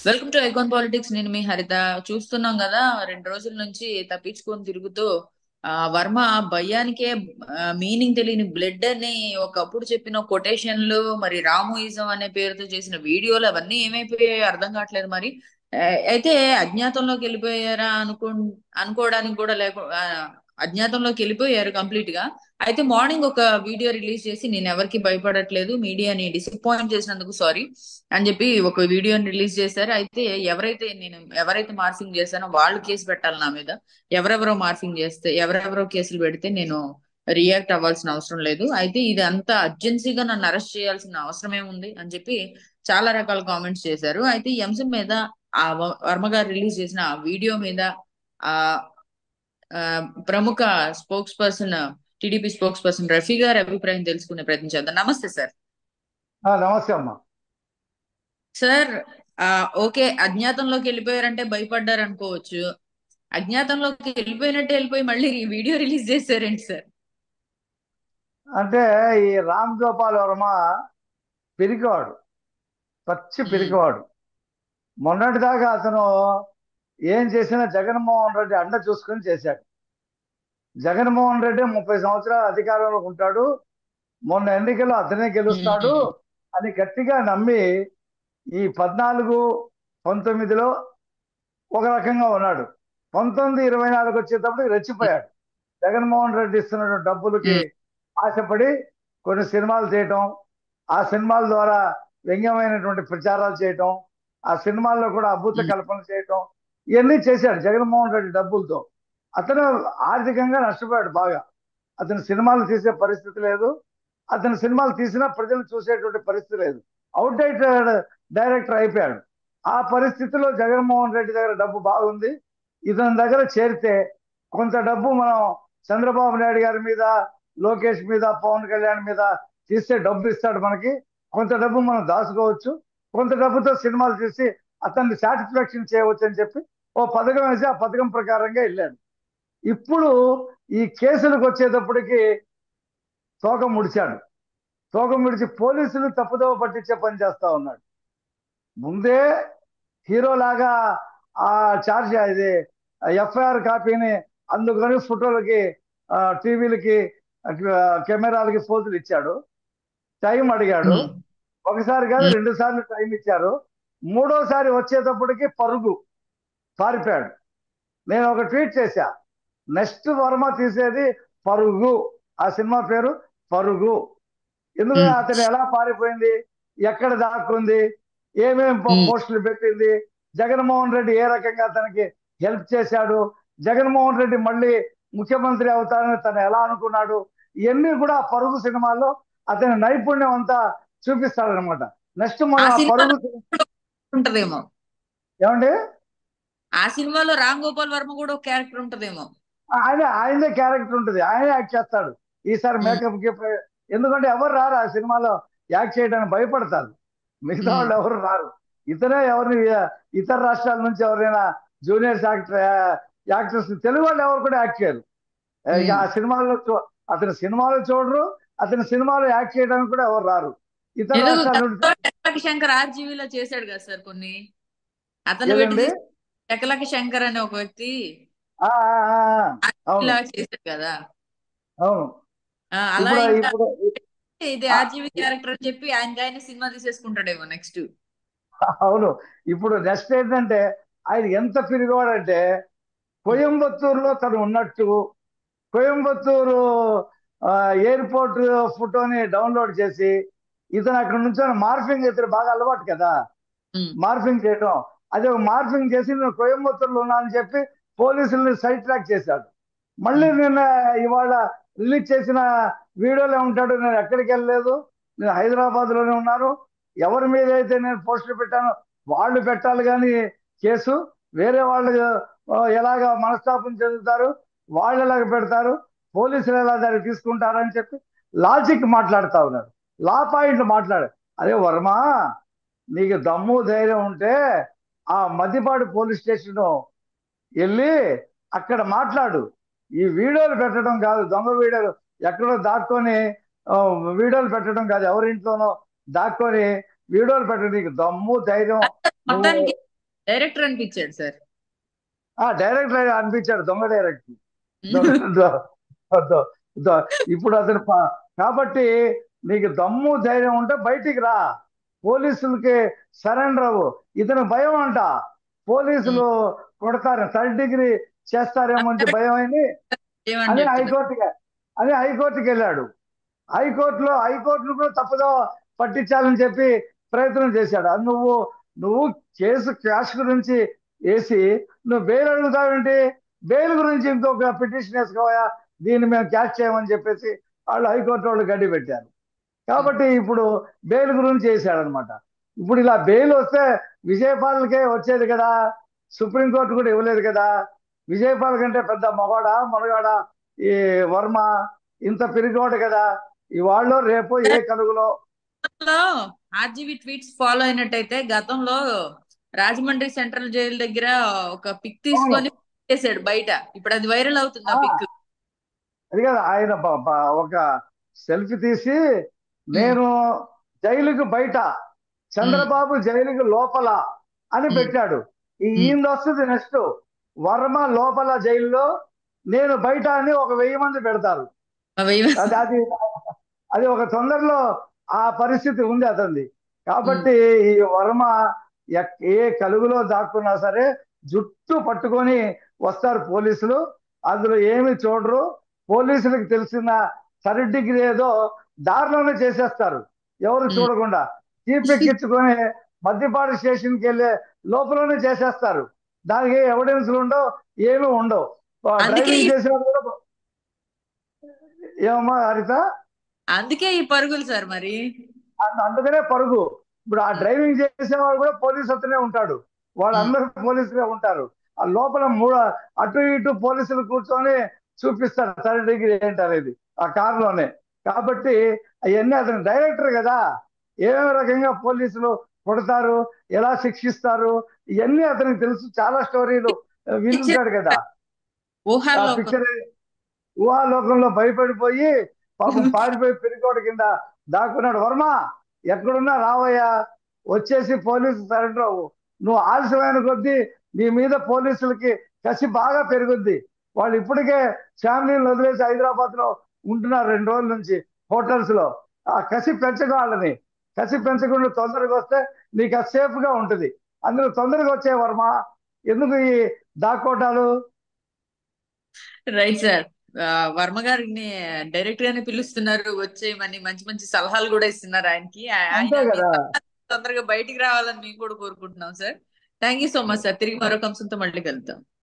Welcome to icon politics. నేను మీ హరిత. చూస్తున్నాం కదా, 2 రోజుల నుంచి తప్పించుకొని తిరుగుతూ వర్మ భయానికే మీనింగ్ తెలియని బ్లడ్ అని ఒకప్పుడు చెప్పిన కొటేషన్లు, మరి రామోయిజం అనే పేరుతో చేసిన వీడియోలు అవన్నీ ఏమైపోయాయో అర్థం కావట్లేదు. మరి ఆ, అయితే అజ్ఞాతంలోకి వెళ్ళిపోయారా అనుకోవడానికి కూడా అజ్ఞాతంలోకి వెళ్ళిపోయారు కంప్లీట్ గా. అయితే మార్నింగ్ ఒక వీడియో రిలీజ్ చేసి, నేను ఎవరికి భయపడట్లేదు, మీడియాని డిసప్పాయింట్ చేసినందుకు సారీ అని చెప్పి ఒక వీడియోని రిలీజ్ చేశారు. అయితే ఎవరైతే మార్ఫింగ్ చేశానో వాళ్ళు కేసు పెట్టాలి నా మీద. ఎవరెవరో కేసులు పెడితే నేను రియాక్ట్ అవ్వాల్సిన అవసరం లేదు. అయితే ఇది అంతా అర్జెన్సీగా నన్ను అరెస్ట్ చేయాల్సిన అవసరం ఏముంది అని చెప్పి చాలా రకాల కామెంట్స్ చేశారు. అయితే ఈ అంశం మీద వర్మ గారు రిలీజ్ చేసిన ఆ వీడియో మీద ఆ ఆ, ప్రముఖ spokes person, TDP spokes person Rafi గారి అభిప్రాయం తెలుసుకునే ప్రయత్నం చేద్దాం. నమస్తే సార్. నమస్తే అమ్మా. సార్, ఓకే, అజ్ఞాతంలోకి వెళ్ళిపోయారంటే భయపడ్డారు అనుకోవచ్చు. అజ్ఞాతంలోకి వెళ్ళిపోయినట్టే వెళ్ళిపోయి మళ్ళీ ఈ వీడియో రిలీజ్ చేశారేంటి సార్? అంటే ఈ రామ్ గోపాల్ వర్మ పిరికివాడు, పచ్చి ఉమ్, పిరికివాడు. మొన్నటిదాకా అతను ఏం చేసినా జగన్మోహన్ రెడ్డి అండ చూసుకొని చేశాడు. జగన్మోహన్ రెడ్డి 30 సంవత్సరాలు అధికారంలో ఉంటాడు, మొన్న ఎన్నికల్లో అతనే గెలుస్తాడు ఉమ్, అని గట్టిగా నమ్మి ఈ 14, 19లో ఒక రకంగా ఉన్నాడు. 19, 24 వచ్చేటప్పుడు రెచ్చిపోయాడు. జగన్మోహన్ రెడ్డి ఇస్తున్న డబ్బులకి ఉమ్, ఆశపడి కొన్ని సినిమాలు చేయటం, ఆ సినిమాల ద్వారా వ్యంగ్యమైనటువంటి ప్రచారాలు చేయటం, ఆ సినిమాల్లో కూడా అభూత ఉమ్, కల్పన చేయటం, ఇవన్నీ చేశాడు జగన్మోహన్ రెడ్డి డబ్బులతో. అతను ఆర్థికంగా నష్టపోయాడు బాగా. అతను సినిమాలు తీసే పరిస్థితి లేదు, అతను సినిమాలు తీసినా ప్రజలు చూసేటువంటి పరిస్థితి లేదు. అవుట్ డైరెక్టర్ అయిపోయాడు. ఆ పరిస్థితిలో జగన్మోహన్ రెడ్డి దగ్గర డబ్బు బాగుంది, ఇతని దగ్గర చేరితే కొంత డబ్బు మనం చంద్రబాబు నాయుడు గారి మీద, లోకేష్ మీద, పవన్ కళ్యాణ్ మీద తీస్తే డబ్బు ఇస్తాడు మనకి. కొంత డబ్బు మనం దాచుకోవచ్చు, కొంత డబ్బుతో సినిమాలు తీసి అతన్ని సాటిస్ఫాక్షన్ చేయవచ్చు అని చెప్పి ఓ పథకం వేసి ఆ పథకం ప్రకారంగా వెళ్ళాడు. ఇప్పుడు ఈ కేసులకు వచ్చేటప్పటికి తోక ముడిచాడు. తోక ముడిచి పోలీసులు తప్పుదోవ పట్టించే పని చేస్తా ఉన్నాడు. ముందే హీరోలాగా ఆ చార్జ్ ఇది ఎఫ్ఐఆర్ కాపీని అందుకని ఫోటోలకి, టీవీలకి, కెమెరాలకి పోజులు ఇచ్చాడు. టైం అడిగాడు. ఉమ్, ఒకసారి కాదు, ఉమ్, 2 సార్లు టైం ఇచ్చారు. మూడోసారి వచ్చేటప్పటికి పరుగు పారిపోయాడు. నేను ఒక ట్వీట్ చేశా, నెక్స్ట్ వర్మ తీసేది పరుగు. ఆ సినిమా పేరు పరుగు. ఎందుకంటే ఉమ్, అతను ఎలా పారిపోయింది, ఎక్కడ దాక్కుంది, ఏమేం ఉమ్. పోస్టులు పెట్టింది, జగన్మోహన్ రెడ్డి ఏ రకంగా అతనికి హెల్ప్ చేశాడు, జగన్మోహన్ రెడ్డి మళ్ళీ ముఖ్యమంత్రి అవుతారని తను ఎలా అనుకున్నాడు, ఇవన్నీ కూడా ఆ పరుగు సినిమాలో అతని నైపుణ్యం అంతా చూపిస్తాడనమాట. నెక్స్ట్ ఆ మనం ఆ సినిమాలో పరుగు ఉంటదేమో. ఏమండి, ఆ సినిమాలో రామ్ గోపాల్ వర్మ కూడా ఒక క్యారెక్టర్ ఉంటదేమో. ఆయనదే క్యారెక్టర్ ఉంటుంది, ఆయనే యాక్ట్ చేస్తాడు ఈసారి ఉమ్, మేకప్ కి. ఎందుకంటే ఎవరు రారు ఆ సినిమాలో యాక్ట్ చేయడానికి, భయపడతారు. మిగతా ఉమ్. వాళ్ళు ఎవరు రారు. ఇతనే ఎవరిని ఇతర రాష్ట్రాల నుంచి ఎవరైనా జూనియర్స్ యాక్టర్స్ తెలుగు వాళ్ళు ఎవరు కూడా యాక్ట్ చేయరు. ఇక ఉమ్. ఆ సినిమాలో అతని సినిమాలు చూడరు, అతని సినిమాలో యాక్ట్ చేయడానికి కూడా ఎవరు రారు ఇతర ఎందుకు రాష్ట్రాల నుండి. టెక్కలకి శంకర్ ఆర్జీవీలో చేశాడు కదా సార్ కొన్ని. అతను పెట్టి ఏదండి? తీసి టెక్కలకి శంకర్ అనే ఒక వ్యక్తి అవును, ఇలా చేశాడు కదా. అవును. అలా ఇప్పుడు ఇంకా ఇప్పుడు ఇది ఆ, ఆర్జీవీ క్యారెక్టర్ అని చెప్పి ఆయన సినిమా తీసేసుకుంటాడేమో నెక్స్ట్. అవును. ఇప్పుడు నెక్స్ట్ ఏంటంటే ఆయన ఎంత పిరిగాడంటే, కోయంబత్తూరులో తను ఉన్నట్టు, కోయంబత్తూరు ఎయిర్పోర్ట్ ఫోటోని డౌన్లోడ్ చేసి ఇతను అక్కడ నుంచి మార్ఫింగ్, ఇతను బాగా అలవాటు కదా మార్ఫింగ్ చేయడం. అదే మార్ఫింగ్ చేసి నేను కోయంబత్తూరులో ఉన్నానని చెప్పి పోలీసుల్ని సైడ్ ట్రాక్ చేశాడు. మళ్ళీ నిన్న ఇవాళ రిలీజ్ చేసిన వీడియోలో ఉంటాడు, నేను ఎక్కడికి వెళ్ళలేదు, నేను హైదరాబాద్ లోనే ఉన్నాను, ఎవరి మీద అయితే నేను పోస్టులు పెట్టానో వాళ్ళు పెట్టాలి కానీ కేసు, వేరే వాళ్ళు ఎలాగా మనస్తాపం చెందుతారు, వాళ్ళు ఎలాగ పెడతారు, పోలీసులు ఎలా దాన్ని తీసుకుంటారని చెప్పి లాజిక్ మాట్లాడుతా ఉన్నారు, లా పాయింట్ మాట్లాడు. అరే వర్మ, నీకు దమ్ము ధైర్యం ఉంటే ఆ మద్దిపాడు పోలీస్ స్టేషన్ వెళ్ళి అక్కడ మాట్లాడు. ఈ వీడియోలు పెట్టడం కాదు, దొంగ వీడియోలు ఎక్కడో దాక్కొని ఆ, వీడియోలు పెట్టడం కాదు, ఎవరింట్లోనో దాక్కొని వీడియోలు పెట్టడం. నీకు దమ్ము ధైర్యం నువ్వు మొత్తానికి డైరెక్టర్ అనిపించాడు సార్. డైరెక్టర్ అనిపించాడు, దొంగ డైరెక్టర్. దొ- దొ- దొ- దొ- ఇప్పుడు అతను కాబట్టి నీకు దమ్ము ధైర్యం ఉంటే బయటికి రా, పోలీసులకి సరెండర్ అవ్వు. ఇతను భయం అంట, ఉమ్. పోలీసులు కొడతారు, థర్డ్ డిగ్రీ చేస్తారేమో అని భయం అయింది. ఏమని అని చెప్తున్నారు? హైకోర్టుకి హైకోర్టుకి వెళ్ళాడు. హైకోర్టును కూడా తప్పుదో పట్టించాలని చెప్పి ప్రయత్నం చేశాడు. అది నువ్వు కేసు క్యాష్ గురించి వేసి నువ్వు బెయిల్ అడుగుతావేంటి? బెయిల్ గురించి ఇంకొక పిటిషన్ వేసుకోవా, దీన్ని మేము క్యాష్ చేయమని చెప్పేసి వాళ్ళు హైకోర్టు వాళ్ళు గడ్డి పెట్టారు. ఉమ్. కాబట్టి ఇప్పుడు బెయిల్ గురించి చేశాడనమాట. ఇప్పుడు ఇలా బెయిల్ వస్తే విజయపాలకే వచ్చేది కదా, సుప్రీంకోర్టు కూడా ఇవ్వలేదు కదా. విజయపాల్ కంటే పెద్ద మగవాడా మనగాడా ఈ వర్మ? ఇంత పిరిగోడు కదా, ఇవాళ రేపు ఏ కలుగులో. గతంలో ఆర్జీవీ ట్వీట్స్ ఫాలో అయినట్టయితే గతంలో రాజమండ్రి సెంట్రల్ జైలు దగ్గర ఒక పిక్ అవును. తీసుకొని చేశాడు బయట. ఇప్పుడు అది వైరల్ అవుతుంది ఆ ఆ, పిక్. అది కదా ఆయన ఒక సెల్ఫీ తీసి, నేను జైలుకు బయట, చంద్రబాబు జైలుకు లోపల అని పెట్టాడు. ఈయన వస్తుంది నెక్స్ట్, వర్మ లోపల జైల్లో, నేను బయట అని ఒక 1000 మంది పెడతారు. అవి అది అది అది ఒక తొందరలో ఆ పరిస్థితి ఉంది అతనిది. కాబట్టి ఈ వర్మ ఏ కలుగులో దాక్కున్నా సరే జుట్టు పట్టుకొని వస్తారు పోలీసులు, అందులో ఏమి చూడరు. పోలీసులకు తెలిసిన థర్డ్ డిగ్రీ ఏదో దారిలోనే చేసేస్తారు, ఎవరు చూడకుండా. జీప్ ఎక్కించుకొని మద్దిపాడు స్టేషన్కి వెళ్ళే లోపలనే చేసేస్తారు. దానికి ఎవిడెన్స్లు ఉండవు, ఏమీ ఉండవు. అందుకే డ్రైవింగ్ చేసేవాడు కూడా ఏమమ్మా హరిత, అందుకే ఈ పరుగులు సార్ మరి. అందుకనే పరుగు. ఇప్పుడు ఆ డ్రైవింగ్ చేసేవాడు కూడా పోలీసు అతనే ఉంటాడు, ఉమ్. వాళ్ళందరూ పోలీసులే ఉంటారు. ఆ లోపల అటు ఇటు పోలీసులు కూర్చొని చూపిస్తారు థర్డ్ డిగ్రీ ఏంటి అనేది ఆ కారులోనే. కాబట్టి అవన్నీ అతను డైరెక్టర్ కదా, ఏమేమి రకంగా పోలీసులు కొడతారు, ఎలా శిక్షిస్తారు, ఇవన్నీ అతనికి తెలుసు. చాలా స్టోరీలు పిక్చర్ వినుంటాడు కదా. ఆ ఊహాల్లోకం. పిక్చర్ ఊహాలోకంలో భయపడిపోయి పాపం పారిపోయి పెరికోట కింద దాక్కున్నాడు. వర్మ ఎక్కడున్నా రావయ్యా, వచ్చేసి పోలీసు సరెండర్ అవ్వు. నువ్వు ఆలస్యమైన కొద్దీ నీ మీద పోలీసులకి కసి బాగా పెరుగుద్ది. వాళ్ళు ఇప్పటికే ఫ్యామిలీని వదిలేసి హైదరాబాద్ లో ఉంటున్నారు 2 రోజుల నుంచి హోటల్స్ లో. ఆ కసి పెంచక వాళ్ళని, కసి పెంచకుండా తొందరగా వస్తే నీకు అది సేఫ్ గా ఉంటుంది. అందులో తొందరగా వచ్చే వర్మ, ఎందుకు ఈ దాక్కోటాలు? Right sir. వర్మ గారిని డైరెక్ట్ గానే పిలుస్తున్నారు, వచ్చేయమని మంచి మంచి సలహాలు కూడా ఇస్తున్నారు ఆయనకి. ఆయన అంతే మీ కదా. తొందరగా బయటికి రావాలని మేము కూడా కోరుకుంటున్నాం sir. Thank you so much sir. తిరిగి మరొక అంశంతో మళ్ళీ కలుద్దాం.